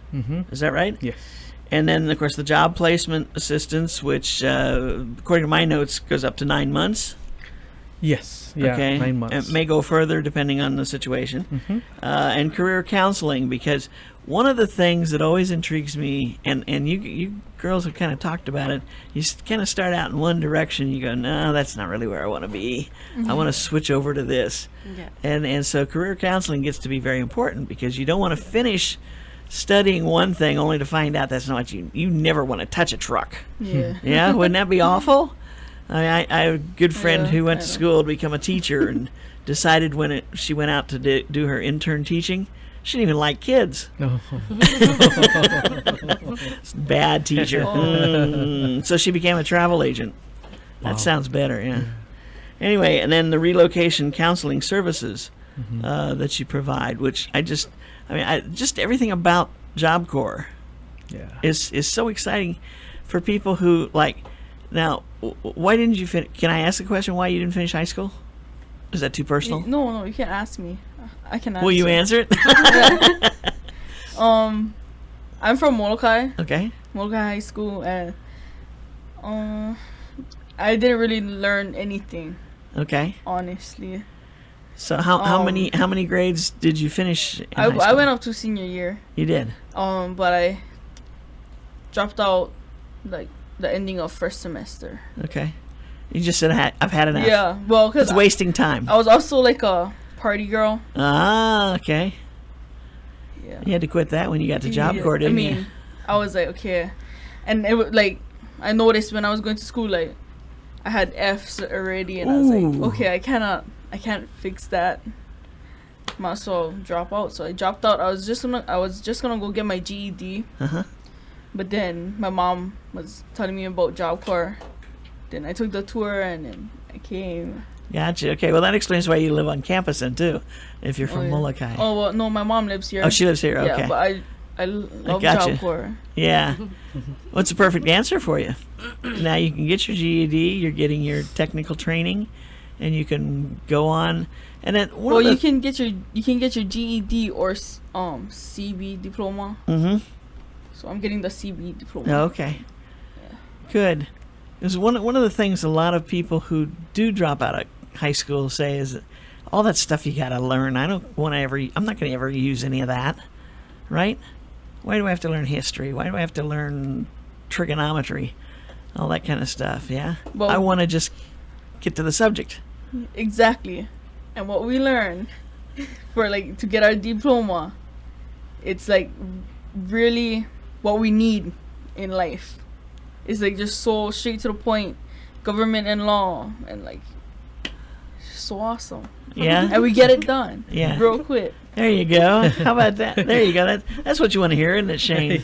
Speaker 2: Is that right?
Speaker 6: Yes.
Speaker 2: And then, of course, the job placement assistance, which, according to my notes, goes up to 9 months.
Speaker 6: Yes. Yeah.
Speaker 2: Okay.
Speaker 6: 9 months.
Speaker 2: It may go further depending on the situation. And career counseling, because one of the things that always intrigues me, and you girls have kind of talked about it, you kind of start out in one direction, you go, no, that's not really where I want to be. I want to switch over to this.
Speaker 8: Yeah.
Speaker 2: And so career counseling gets to be very important, because you don't want to finish studying one thing only to find out that's not what you never want to touch a truck.
Speaker 7: Yeah.
Speaker 2: Yeah, wouldn't that be awful? I have a good friend
Speaker 7: Yeah,
Speaker 2: who went
Speaker 7: I
Speaker 2: to
Speaker 7: know.
Speaker 2: school to become a teacher and decided when she went out to do her intern teaching, she didn't even like kids.
Speaker 6: No.
Speaker 2: Bad teacher. So she became a travel agent. That
Speaker 6: Wow.
Speaker 2: sounds better, yeah. Anyway, and then the relocation counseling services that you provide, which just everything about Job Corps
Speaker 6: Yeah.
Speaker 2: is so exciting for people who Now, why didn't you finish? Can I ask the question why you didn't finish high school? Is that too personal?
Speaker 7: No, you can't ask me. I can answer.
Speaker 2: Will you answer it?
Speaker 7: I'm from Molokai,
Speaker 2: Okay.
Speaker 7: Molokai High School, and I didn't really learn anything,
Speaker 2: Okay.
Speaker 7: honestly.
Speaker 2: So how many grades did you finish in high
Speaker 7: I
Speaker 2: school?
Speaker 7: went up to senior year,
Speaker 2: You did.
Speaker 7: but I dropped out like the ending of first semester.
Speaker 2: Okay. You just said I've had enough.
Speaker 7: Yeah, well,
Speaker 2: It's
Speaker 7: because
Speaker 2: wasting time.
Speaker 7: I was also like a party girl.
Speaker 2: Ah, okay.
Speaker 7: Yeah.
Speaker 2: You had to quit that when you got to Job
Speaker 7: Yeah,
Speaker 2: Corps, didn't
Speaker 7: I mean,
Speaker 2: you?
Speaker 7: I was like, okay, and it was like I noticed when I was going to school, like I had F's already, and I was
Speaker 2: Ooh.
Speaker 7: like, okay, I can't fix that. Might as well drop out. So I dropped out. I was just gonna go get my GED,
Speaker 2: Uh-huh.
Speaker 7: but then my mom was telling me about Job Corps. Then I took the tour, and then I came.
Speaker 2: Gotcha. Okay, well that explains why you live on campus then too, if you're from
Speaker 7: yeah.
Speaker 2: Molokai.
Speaker 7: Oh well, no, my mom lives here.
Speaker 2: Oh, she lives here. Okay.
Speaker 7: Yeah, but I love
Speaker 2: gotcha.
Speaker 7: Job Corps.
Speaker 2: Yeah. What's the perfect answer for you? Now you can get your GED, you're getting your technical training, and you can go on. And then
Speaker 7: You can get your GED or CB diploma.
Speaker 2: Mm-hmm.
Speaker 7: So I'm getting the CB diploma.
Speaker 2: Oh, okay. Good. Is one of the things a lot of people who do drop out of high school say is that all that stuff you got to learn. I'm not going to ever use any of that, right? Why do I have to learn history? Why do I have to learn trigonometry? All that kind of stuff, yeah?
Speaker 7: Well-
Speaker 2: I want to just get to the subject.
Speaker 7: Exactly. And what we learn for like to get our diploma, it's like really what we need in life. It's like just so straight to the point, government and law, and like it's just so awesome.
Speaker 2: Yeah?
Speaker 7: And we get it done.
Speaker 2: Yeah.
Speaker 7: Real quick.
Speaker 2: There you go. How about that? There you go. That's what you want to hear, isn't it, Shane?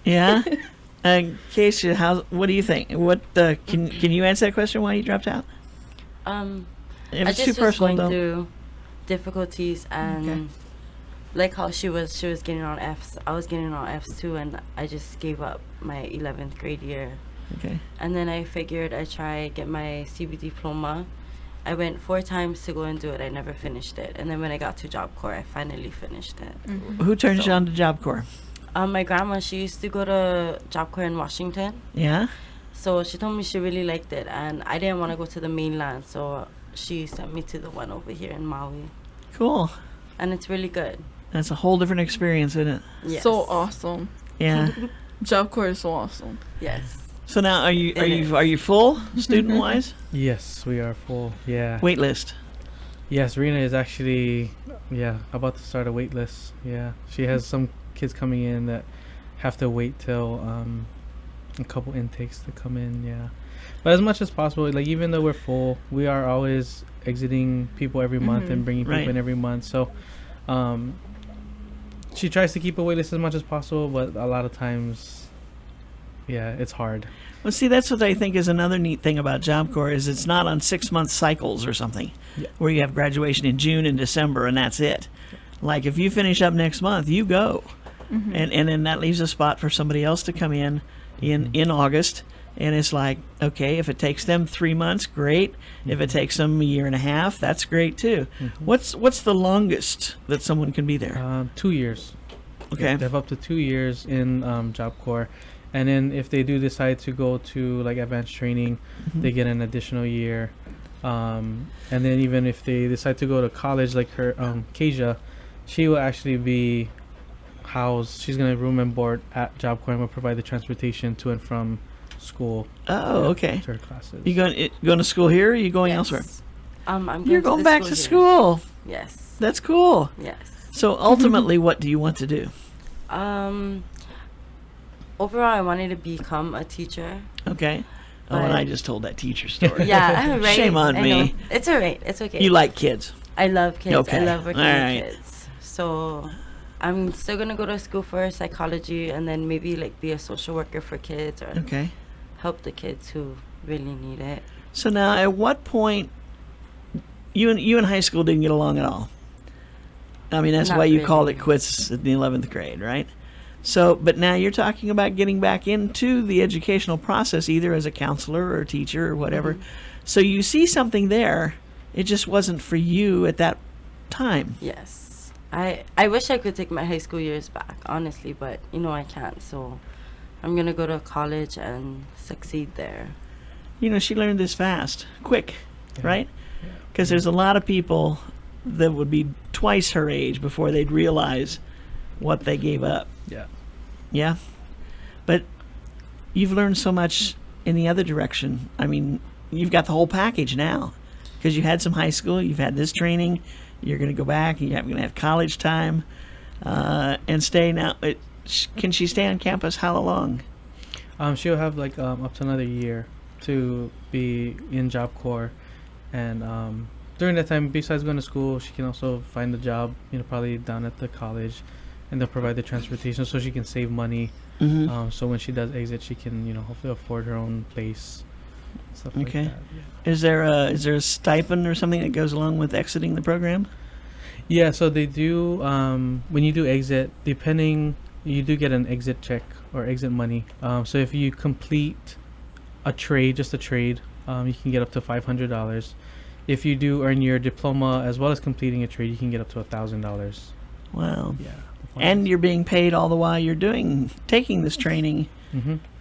Speaker 6: Yeah.
Speaker 2: Yeah? Keisha, what do you think? What can you answer that question why you dropped out? If
Speaker 8: I
Speaker 2: it's too
Speaker 8: just was
Speaker 2: personal,
Speaker 8: going
Speaker 2: don't.
Speaker 8: through difficulties, and
Speaker 2: Okay.
Speaker 8: like how she was getting on Fs. I was getting on Fs too, and I just gave up my 11th grade year.
Speaker 2: Okay.
Speaker 8: And then I figured I'd try get my CB diploma. I went 4 times to go and do it. I never finished it. And then when I got to Job Corps, I finally finished it.
Speaker 2: Who turned you
Speaker 8: So-
Speaker 2: on to Job Corps?
Speaker 8: My grandma, she used to go to Job Corps in Washington.
Speaker 2: Yeah?
Speaker 8: So she told me she really liked it, and I didn't want to go to the mainland, so she sent me to the one over here in Maui,
Speaker 2: Cool.
Speaker 8: and it's really good.
Speaker 2: That's a whole different experience, isn't it?
Speaker 8: Yes.
Speaker 7: So awesome.
Speaker 2: Yeah.
Speaker 7: Job Corps is so awesome.
Speaker 8: Yes.
Speaker 2: So now, are you full student wise?
Speaker 6: Yes, we are full. Yeah.
Speaker 2: Wait list.
Speaker 6: Yes, Rena is actually, about to start a wait list. Yeah. She has some kids coming in that have to wait till a couple intakes to come in. Yeah. But as much as possible, like even though we're full, we are always exiting people every month and bringing people
Speaker 2: Right.
Speaker 6: in every month. So, she tries to keep a wait list as much as possible, but a lot of times, it's hard.
Speaker 2: Well, see, that's what I think is another neat thing about Job Corps is it's not on 6-month cycles or something,
Speaker 6: Yeah.
Speaker 2: where you have graduation in June and December and that's it. Like if you finish up next month, you go, and then that leaves a spot for somebody else to come in August. And it's like, okay, if it takes them 3 months, great. If it takes them a year and a half, that's great too. What's the longest that someone can be there?
Speaker 6: 2 years.
Speaker 2: Okay.
Speaker 6: They have up to 2 years in Job Corps. And then if they do decide to go to like advanced training, they get an additional year. And then even if they decide to go to college, like her, Keisha, she will actually be housed. She's going to room and board at Job Corps and will provide the transportation to and from school.
Speaker 2: Oh, okay.
Speaker 6: To her classes.
Speaker 2: You going to school here or are you going elsewhere?
Speaker 8: I'm going
Speaker 2: You're going
Speaker 8: the
Speaker 2: back to
Speaker 8: here.
Speaker 2: school.
Speaker 8: Yes.
Speaker 2: That's cool.
Speaker 8: Yes.
Speaker 2: So ultimately, what do you want to do?
Speaker 8: Overall, I wanted to become a teacher.
Speaker 2: Okay. Oh, and
Speaker 8: But-
Speaker 2: I just told that teacher story.
Speaker 8: Yeah, right.
Speaker 2: Shame on
Speaker 8: I
Speaker 2: me.
Speaker 8: know. It's alright. It's okay.
Speaker 2: You like kids.
Speaker 8: I love kids.
Speaker 2: Okay.
Speaker 8: I love working
Speaker 2: All
Speaker 8: with
Speaker 2: right.
Speaker 8: kids. So I'm still gonna go to school for psychology and then maybe like be a social worker for kids or
Speaker 2: Okay.
Speaker 8: help the kids who really need it.
Speaker 2: So now, at what point you in high school didn't get along at all? I mean, that's
Speaker 8: Not
Speaker 2: why you
Speaker 8: really.
Speaker 2: called it quits in the 11th grade, right? So, but now you're talking about getting back into the educational process, either as a counselor or a teacher or whatever. So you see something there. It just wasn't for you at that time.
Speaker 8: Yes. I wish I could take my high school years back, honestly, but I can't. So I'm gonna go to college and succeed there.
Speaker 2: You know, she learned this fast, quick,
Speaker 6: Yeah.
Speaker 2: right? Because there's a lot of people that would be twice her age before they'd realize what they gave up.
Speaker 6: Yeah.
Speaker 2: Yeah. But you've learned so much in the other direction. I mean, you've got the whole package now because you had some high school, you've had this training, you're going to go back, you're going to have college time and stay now. Can she stay on campus how long?
Speaker 6: She'll have like up to another year to be in Job Corps, and during that time, besides going to school, she can also find a job, probably down at the college, and they'll provide the transportation so she can save money. So when she does exit, she can, hopefully afford her own place, stuff like
Speaker 2: Okay.
Speaker 6: that. Yeah.
Speaker 2: Is there a stipend or something that goes along with exiting the program?
Speaker 6: Yeah, so they do, when you do exit, you do get an exit check or exit money. So if you complete a trade, just a trade, you can get up to $500. If you do earn your diploma as well as completing a trade, you can get up to $1,000.
Speaker 2: Wow.
Speaker 6: Yeah.
Speaker 2: And you're being paid all the while you're taking this training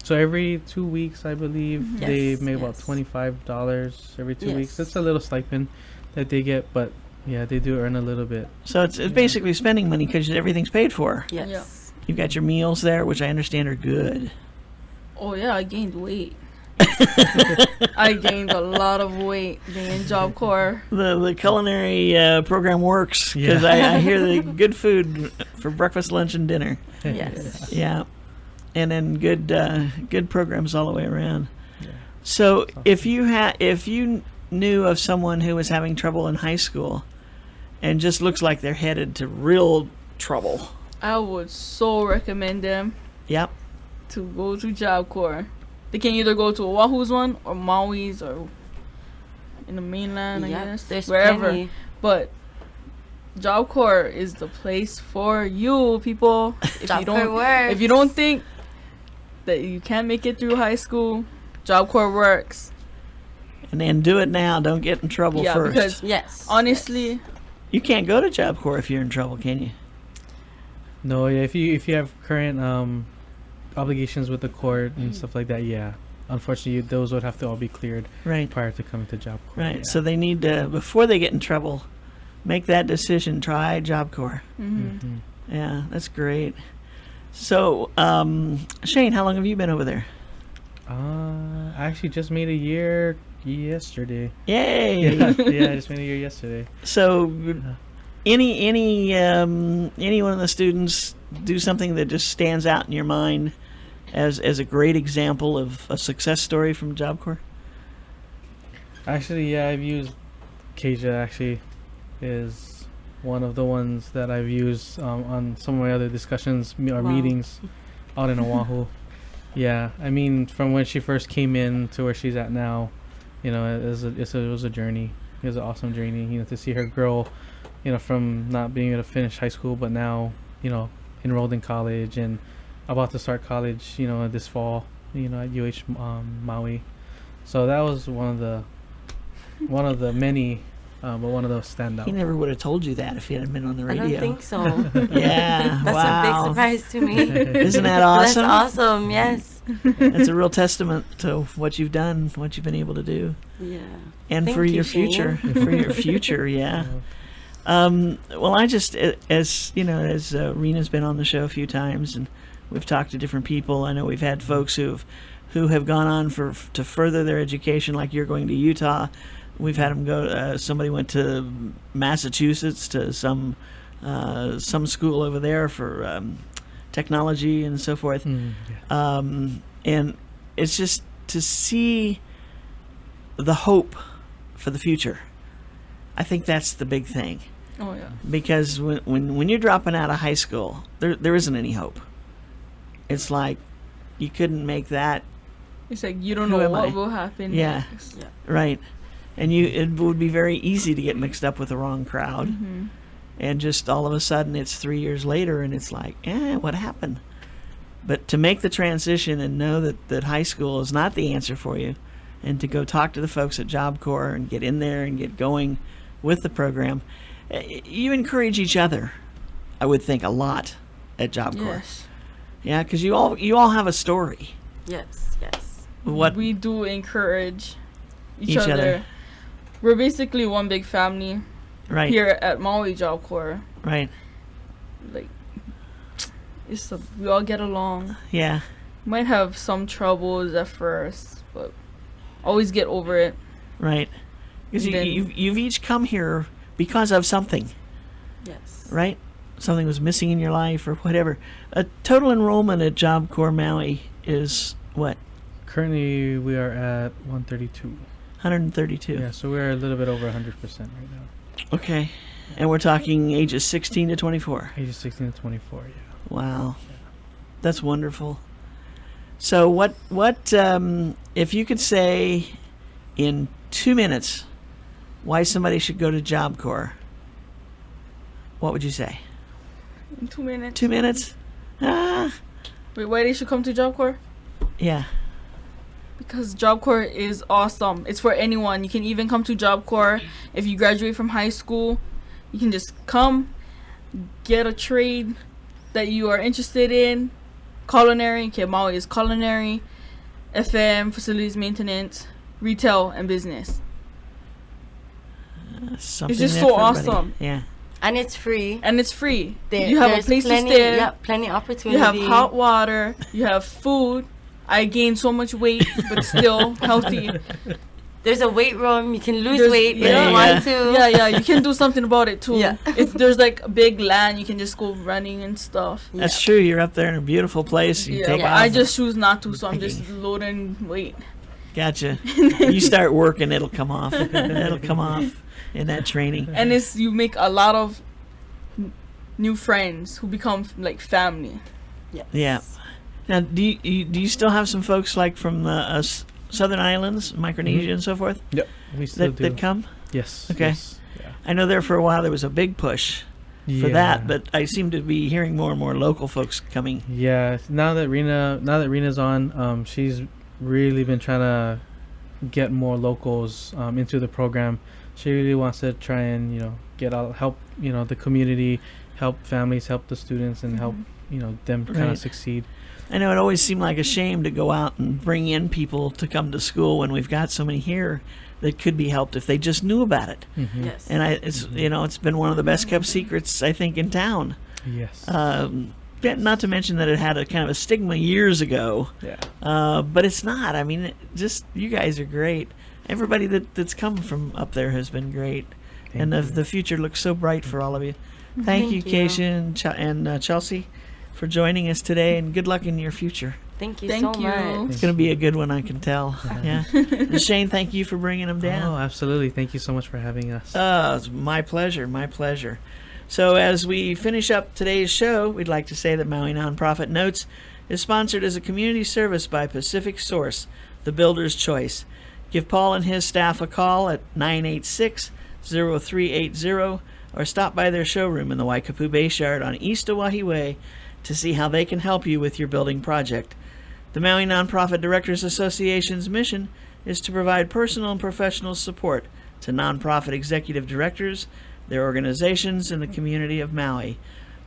Speaker 6: So every 2 weeks, I believe, they
Speaker 8: Yes,
Speaker 6: make about
Speaker 8: yes.
Speaker 6: $25 every 2 weeks.
Speaker 8: Yes.
Speaker 6: That's a little stipend that they get, but yeah, they do earn a little bit.
Speaker 2: So it's basically spending money because everything's paid for.
Speaker 8: Yes.
Speaker 2: You've got your meals there, which I understand are good.
Speaker 7: Oh yeah, I gained weight. I gained a lot of weight being Job Corps.
Speaker 2: The culinary program works because I hear the good food for breakfast, lunch, and dinner.
Speaker 8: Yes.
Speaker 2: Yeah, and then good programs all the way around.
Speaker 6: Yeah.
Speaker 2: So if you knew of someone who was having trouble in high school, and just looks like they're headed to real trouble,
Speaker 7: I would so recommend them
Speaker 2: yep,
Speaker 7: to go to Job Corps. They can either go to Oahu's one or Maui's or in the mainland, I
Speaker 8: Yep,
Speaker 7: guess,
Speaker 8: there's
Speaker 7: wherever.
Speaker 8: plenty.
Speaker 7: But Job Corps is the place for you, people.
Speaker 8: Job Corps works.
Speaker 7: If you don't think that you can't make it through high school, Job Corps works.
Speaker 2: and then do it now. Don't get in trouble
Speaker 7: Yeah,
Speaker 2: first.
Speaker 7: because
Speaker 8: Yes.
Speaker 7: honestly,
Speaker 2: You can't go to Job Corps if you're in trouble, can you?
Speaker 6: No, yeah, if you have current obligations with the court and stuff like that, yeah. Unfortunately, those would have to all be cleared
Speaker 2: Right.
Speaker 6: prior to coming to Job Corps.
Speaker 2: Right.
Speaker 6: yeah.
Speaker 2: So they need to, before they get in trouble, make that decision. Try Job Corps.
Speaker 6: Mhm.
Speaker 2: Yeah, that's great. So, Shane, how long have you been over there?
Speaker 6: I actually just made a year yesterday.
Speaker 2: Yay!
Speaker 6: Yeah, I just made a year yesterday.
Speaker 2: So, any one of the students do something that just stands out in your mind as a great example of a success story from Job Corps?
Speaker 6: Actually, yeah, I've used Kaja. Actually, is one of the ones that I've used on some of my other discussions or
Speaker 8: Wow.
Speaker 6: meetings out in Oahu. Yeah, I mean, from when she first came in to where she's at now, you know, it was a journey. It was an awesome journey. You know, to see her grow, you know, from not being able to finish high school, but now, you know, enrolled in college and about to start college, you know, this fall, you know, at UH Maui. So that was one of the many, but one of those
Speaker 2: He
Speaker 6: standouts.
Speaker 2: never would have told you that if he hadn't been on the
Speaker 8: I
Speaker 2: radio.
Speaker 8: don't think so.
Speaker 2: Yeah,
Speaker 8: That's
Speaker 2: wow.
Speaker 8: a big surprise to me.
Speaker 2: Isn't that
Speaker 8: That's
Speaker 2: awesome?
Speaker 8: awesome. Yes.
Speaker 2: That's a real testament to what you've done, what you've been able to do,
Speaker 8: Yeah.
Speaker 2: and
Speaker 8: Thank
Speaker 2: for
Speaker 8: you,
Speaker 2: your
Speaker 8: Shane.
Speaker 2: future. For your future, yeah. Well, I just, as you know, as Rena's been on the show a few times, and we've talked to different people. I know we've had folks who have gone on to further their education, like you're going to Utah. We've had them go. Somebody went to Massachusetts to some school over there for technology and so forth. And it's just to see the hope for the future. I think that's the big thing.
Speaker 7: oh yeah.
Speaker 2: Because when you're dropping out of high school, there isn't any hope. It's like you couldn't make that
Speaker 7: It's like you don't
Speaker 2: Who
Speaker 7: know
Speaker 2: am
Speaker 7: what
Speaker 2: I?
Speaker 7: will happen.
Speaker 2: Yeah.
Speaker 7: next.
Speaker 8: Yeah.
Speaker 2: right, and it would be very easy to get mixed up with the wrong crowd, and just all of a sudden it's 3 years later, and it's like, what happened? But to make the transition and know that high school is not the answer for you, and to go talk to the folks at Job Corps and get in there and get going with the program, you encourage each other, I would think, a lot at Job Corps.
Speaker 7: Yes.
Speaker 2: Yeah, because you all have a story.
Speaker 8: Yes. Yes.
Speaker 2: What
Speaker 7: We do encourage each
Speaker 2: Each other.
Speaker 7: other. We're basically one big family
Speaker 2: right,
Speaker 7: here at Maui Job Corps.
Speaker 2: right,
Speaker 7: Like, we all get along.
Speaker 2: yeah,
Speaker 7: Might have some troubles at first, but always get over it.
Speaker 2: right. Because
Speaker 7: Then-
Speaker 2: you've each come here because of something,
Speaker 8: Yes.
Speaker 2: right? Something was missing in your life or whatever. A total enrollment at Job Corps Maui is what?
Speaker 6: Currently, we are at 132.
Speaker 2: 132.
Speaker 6: Yeah, so we're a little bit over 100% right now.
Speaker 2: Okay. And we're talking ages 16 to 24.
Speaker 6: Ages 16 to 24. Yeah.
Speaker 2: Wow. That's wonderful. So what if you could say in 2 minutes why somebody should go to Job Corps, what would you say?
Speaker 7: In 2 minutes.
Speaker 2: 2 minutes? Ah,
Speaker 7: Wait, why they should come to Job Corps?
Speaker 2: yeah.
Speaker 7: Because Job Corps is awesome. It's for anyone. You can even come to Job Corps if you graduate from high school. You can just come, get a trade that you are interested in, culinary. Okay, Maui is culinary, FM, facilities maintenance, retail, and business.
Speaker 2: Something
Speaker 7: It's just
Speaker 2: there
Speaker 7: so
Speaker 2: for everybody.
Speaker 7: awesome.
Speaker 2: Yeah.
Speaker 8: And it's free.
Speaker 7: And it's free.
Speaker 8: There-
Speaker 7: You have a
Speaker 8: there's
Speaker 7: place
Speaker 8: plenty,
Speaker 7: to stay.
Speaker 8: Yeah, plenty opportunity.
Speaker 7: You have hot water. You have food. I gained so much weight, but still healthy.
Speaker 8: There's a weight room. You can lose
Speaker 7: There's-
Speaker 8: weight if
Speaker 7: yeah.
Speaker 8: you want to.
Speaker 7: Yeah, you can do something about it too.
Speaker 8: Yeah.
Speaker 7: If there's like a big land, you can just go running and stuff.
Speaker 2: That's true. You're up there in a beautiful place. You
Speaker 7: Yeah,
Speaker 2: take
Speaker 7: but
Speaker 2: off.
Speaker 7: I just choose not to, so I'm just loading weight.
Speaker 2: Gotcha. You start working, it'll come off. It'll come off in that training.
Speaker 7: And you make a lot of new friends who become like family.
Speaker 8: Yes.
Speaker 2: Yeah. Now, do you still have some folks like from the Southern Islands, Micronesia, and so forth
Speaker 6: Yep, we still
Speaker 2: that,
Speaker 6: do.
Speaker 2: that come?
Speaker 6: Yes.
Speaker 2: Okay.
Speaker 6: Yes, yeah.
Speaker 2: I know there for a while there was a big push for that, but I seem to be hearing more and more local folks coming.
Speaker 6: Yeah, now that Rena's on, she's really been trying to get more locals into the program. She really wants to try and help the community, help families, help the students, and help them kind
Speaker 2: Right.
Speaker 6: of succeed.
Speaker 2: I know it always seemed like a shame to go out and bring in people to come to school when we've got so many here that could be helped if they just knew about it.
Speaker 6: Mm-hmm.
Speaker 8: Yes.
Speaker 2: And it's been one of the best kept secrets I think in town.
Speaker 6: Yes.
Speaker 2: Not to mention that it had a kind of a stigma years ago.
Speaker 6: Yeah.
Speaker 2: But it's not. I mean, you guys are great. Everybody that's come from up there has been great. And the future looks so bright for all of you. Thank you, Keisha and Chelsea, for joining us today, and good luck in your future.
Speaker 8: Thank you
Speaker 7: Thank
Speaker 8: so
Speaker 7: you.
Speaker 8: much.
Speaker 2: It's going to be a good one, I can tell. Yeah. And Shane, thank you for bringing them down.
Speaker 6: Oh, absolutely. Thank you so much for having us.
Speaker 2: It's my pleasure, my pleasure. So as we finish up today's show, we'd like to say that Maui Nonprofit Notes is sponsored as a community service by Pacific Source, the builder's choice. Give Paul and his staff a call at 986-0380 or stop by their showroom in the Waikapu Base Yard on East Oahe Way to see how they can help you with your building project. The Maui Nonprofit Directors Association's mission is to provide personal and professional support to nonprofit executive directors, their organizations, and the community of Maui.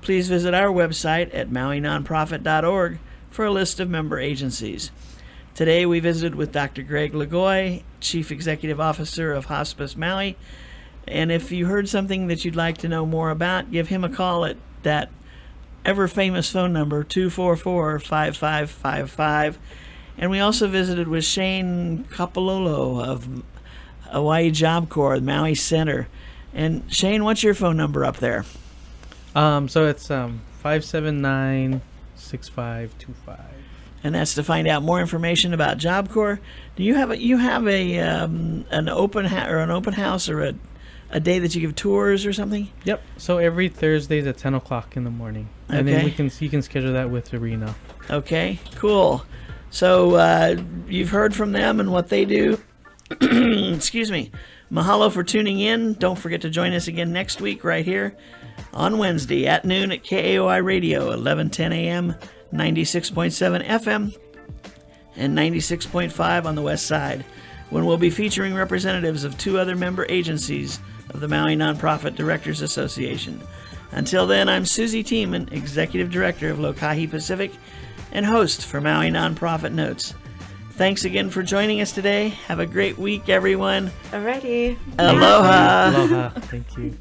Speaker 2: Please visit our website at mauinonprofit.org for a list of member agencies. Today we visited with Dr. Greg Lagoy, Chief Executive Officer of Hospice Maui, and if you heard something that you'd like to know more about, give him a call at that ever-famous phone number, 244-5555. And we also visited with Shane Kapololo of Hawaii Job Corps, Maui Center. And Shane, what's your phone number up there?
Speaker 6: So it's 579-6525.
Speaker 2: And that's to find out more information about Job Corps. Do you have an open house or a day that you give tours or something?
Speaker 6: Yep. So every Thursdays at 10 o'clock in the morning, and then
Speaker 2: Okay.
Speaker 6: you can schedule that with Arena.
Speaker 2: Okay, cool. So you've heard from them and what they do. Excuse me. Mahalo for tuning in. Don't forget to join us again next week right here on Wednesday at noon at KAOI Radio, 1110 a.m., 96.7 FM, and 96.5 on the west side, when we'll be featuring representatives of two other member agencies of the Maui Nonprofit Directors Association. Until then, I'm Susie Tiemann, Executive Director of Lokahi Pacific and host for Maui Nonprofit Notes. Thanks again for joining us today. Have a great week, everyone.
Speaker 8: Alrighty.
Speaker 2: Aloha.
Speaker 6: Aloha. Thank you.